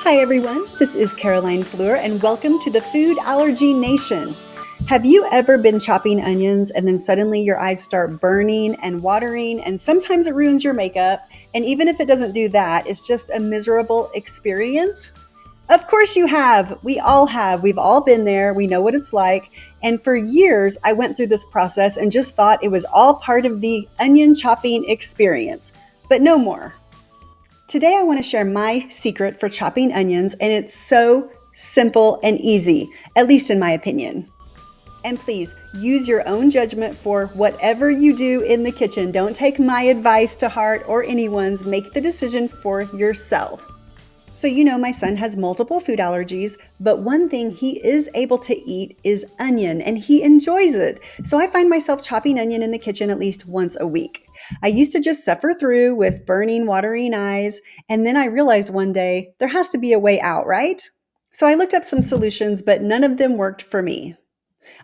Hi everyone, this is Caroline Fleur and welcome to the Food Allergy Nation. Have you ever been chopping onions and then suddenly your eyes start burning and watering and sometimes it ruins your makeup, and even if it doesn't do that, it's just a miserable experience? Of course you have. We all have. We've all been there. We know what it's like. And for years, I went through this process and just thought it was all part of the onion chopping experience, but no more. Today, I want to share my secret for chopping onions, and it's so simple and easy, at least in my opinion. And please use your own judgment for whatever you do in the kitchen. Don't take my advice to heart or anyone's. Make the decision for yourself. So you know my son has multiple food allergies, but one thing he is able to eat is onion, and he enjoys it. So I find myself chopping onion in the kitchen at least once a week. I used to just suffer through with burning, watering eyes, and then I realized one day there has to be a way out, right? So I looked up some solutions, but none of them worked for me.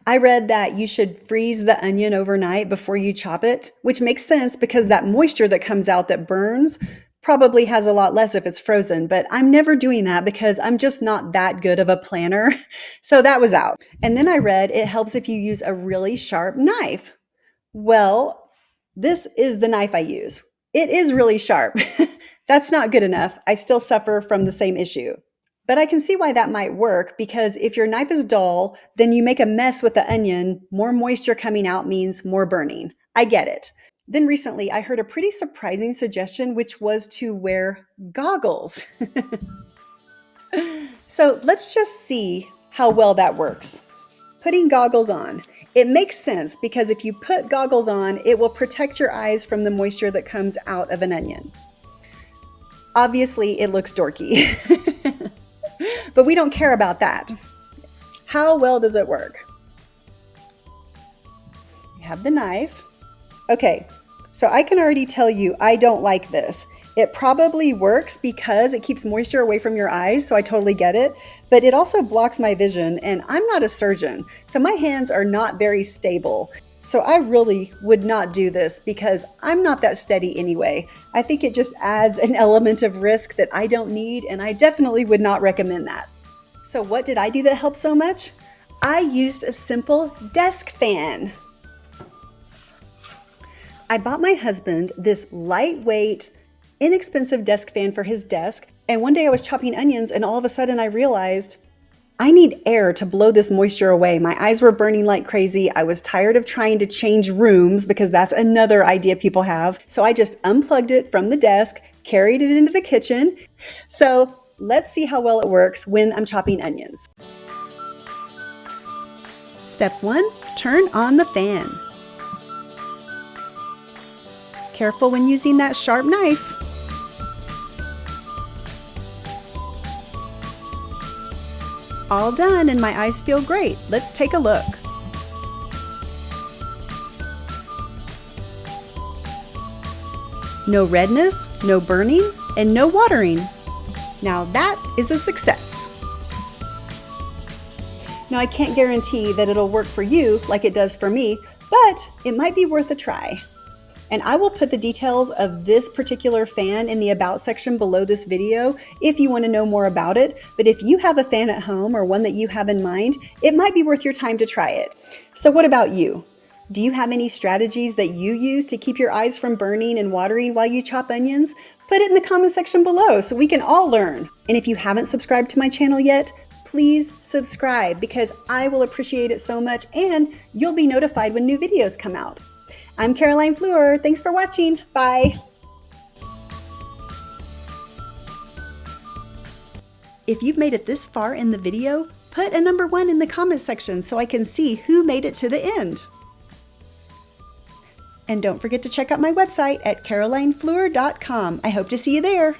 I read that you should freeze the onion overnight before you chop it, which makes sense because that moisture that comes out that burns probably has a lot less if it's frozen, but I'm never doing that because I'm just not that good of a planner. So that was out. And then I read it helps if you use a really sharp knife. Well, this is the knife I use. It is really sharp. That's not good enough. I still suffer from the same issue. But I can see why that might work because if your knife is dull, then you make a mess with the onion. More moisture coming out means more burning. I get it. Then recently, I heard a pretty surprising suggestion, which was to wear goggles. So let's just see how well that works. Putting goggles on. It makes sense because if you put goggles on, it will protect your eyes from the moisture that comes out of an onion. Obviously, it looks dorky, but we don't care about that. How well does it work? You have the knife. Okay, so I can already tell you I don't like this. It probably works because it keeps moisture away from your eyes, so I totally get it, but it also blocks my vision, and I'm not a surgeon, so my hands are not very stable. So I really would not do this because I'm not that steady anyway. I think it just adds an element of risk that I don't need, and I definitely would not recommend that. So what did I do that helped so much? I used a simple desk fan. I bought my husband this lightweight, inexpensive desk fan for his desk, and one day I was chopping onions and all of a sudden I realized I need air to blow this moisture away. My eyes were burning like crazy. I was tired of trying to change rooms because that's another idea people have. So I just unplugged it from the desk, carried it into the kitchen. So let's see how well it works when I'm chopping onions. Step 1, turn on the fan. Careful when using that sharp knife. All done and my eyes feel great. Let's take a look. No redness, no burning, and no watering. Now that is a success. Now I can't guarantee that it'll work for you like it does for me, but it might be worth a try. And I will put the details of this particular fan in the About section below this video if you want to know more about it. But if you have a fan at home or one that you have in mind, it might be worth your time to try it. So what about you? Do you have any strategies that you use to keep your eyes from burning and watering while you chop onions? Put it in the comment section below so we can all learn. And if you haven't subscribed to my channel yet, please subscribe because I will appreciate it so much and you'll be notified when new videos come out. I'm Caroline Fleur. Thanks for watching. Bye. If you've made it this far in the video, put a number 1 in the comment section so I can see who made it to the end. And don't forget to check out my website at carolinefleur.com. I hope to see you there.